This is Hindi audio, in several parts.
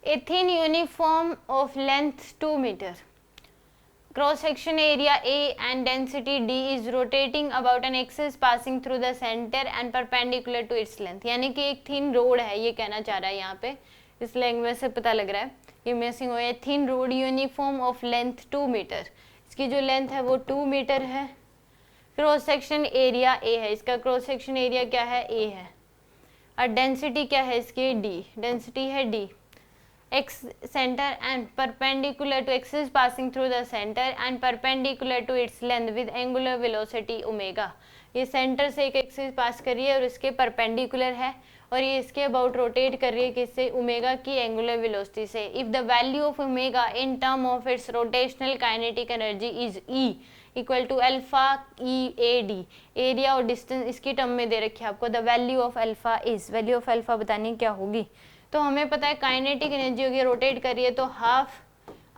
A thin uniform of length 2 meter, cross section area A and density D is rotating about an axis passing through the center and perpendicular to its length. यानी कि एक थिन रोड है, ये कहना चाह रहा है यहाँ पे, इस लैंग्वेज से पता लग रहा है ये मिसिंग हो है. Thin rod uniform of length 2 metre, इसकी जो लेंथ है वो 2 मीटर है. क्रॉस सेक्शन एरिया ए है, इसका क्रॉस सेक्शन एरिया क्या है, ए है. और डेंसिटी क्या है इसकी, डी, डेंसिटी है D. X center and perpendicular to axis passing through the center and perpendicular to its length with angular velocity omega. ये सेंटर से एक एक्सिस पास कर रही है और इसके परपेंडिकुलर है और ये इसके अबाउट रोटेट कर रही है किससे, ओमेगा की एंगुलर वेलोसिटी से. If the value of omega in term of its rotational kinetic energy is E equal to alpha E A D, area और डिस्टेंस इसकी टर्म में दे रखी है आपको. The value of alpha is, value of alpha बतानी क्या होगी, तो हमें पता है काइनेटिक एनर्जी होगी, रोटेट कर रही है तो हाफ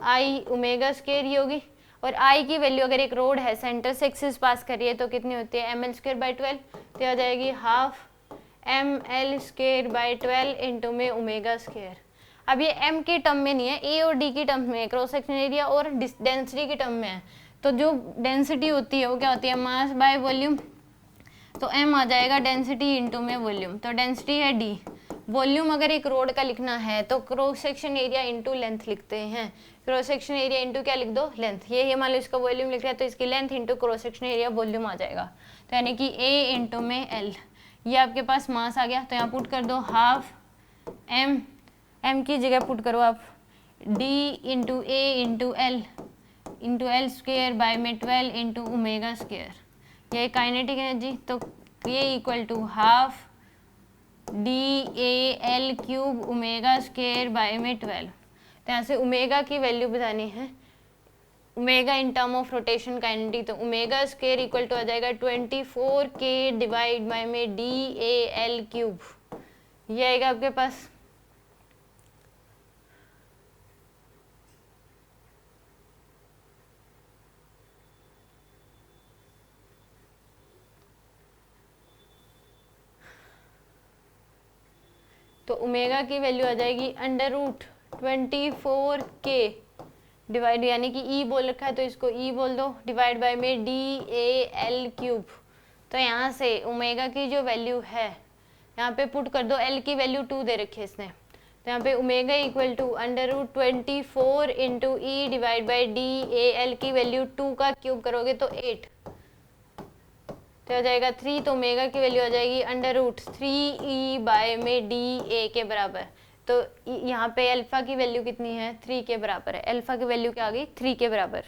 आई ओमेगा स्क्वायर ही होगी. और आई की वैल्यू अगर एक रोड है सेंटर से एक्सिस पास कर रही है तो कितनी होती है, ml स्क्वायर बाई 12, तो आ जाएगी half ml square by 12 into में ओमेगा स्क्वायर. अब ये m की टर्म में नहीं है, a और d की टर्म में है, क्रॉस सेक्शन एरिया और डेंसिटी की टर्म में है. तो जो डेंसिटी होती है वो क्या होती है, मास बाय वॉल्यूम, तो m आ जाएगा डेंसिटी इंटू में वॉल्यूम. तो डेंसिटी है d, वॉल्यूम अगर एक रोड का लिखना है तो cross section area into length लिखते हैं. क्रॉस सेक्शन एरिया इंटू क्या लिख दो, लेंथ. ये मान लो इसका वॉल्यूम लिख रहा है तो इसकी length into cross section area volume आ जाएगा. तो यानी कि A इंटू में L, ये आपके पास मास आ गया. तो यहाँ पुट कर दो हाफ m की जगह पुट करो आप D into A into L square by में 12 इंटू ओमेगा स्क्वेयर. ये काइनेटिक एनर्जी, तो ये equal to half DAL cube omega square by में 12. तो यहाँ से ओमेगा की वैल्यू बतानी है, omega in term of rotation kinetic, तो ओमेगा स्क्वेयर इक्वल टू आ जाएगा 24K डिवाइड बाय में DAL क्यूब. ये आएगा आपके पास. तो ओमेगा की वैल्यू आ जाएगी अंडर रूट 24K डिवाइड, यानी कि E बोल रखा है तो इसको E बोल दो, डिवाइड बाय में DAL क्यूब. तो यहाँ से ओमेगा की जो वैल्यू है यहाँ पे पुट कर दो, L की वैल्यू 2 दे रखी है इसने, तो यहाँ पे omega equal to under root 24 into E divide by DAL की वैल्यू 2 का क्यूब करोगे तो 8, तो आ जाएगा 3. तो ओमेगा की वैल्यू आ जाएगी अंडर रूट 3E बाय में DA के बराबर. तो यहाँ पे अल्फा की वैल्यू कितनी है, 3 के बराबर है. अल्फा की वैल्यू क्या आ गई, 3 के बराबर.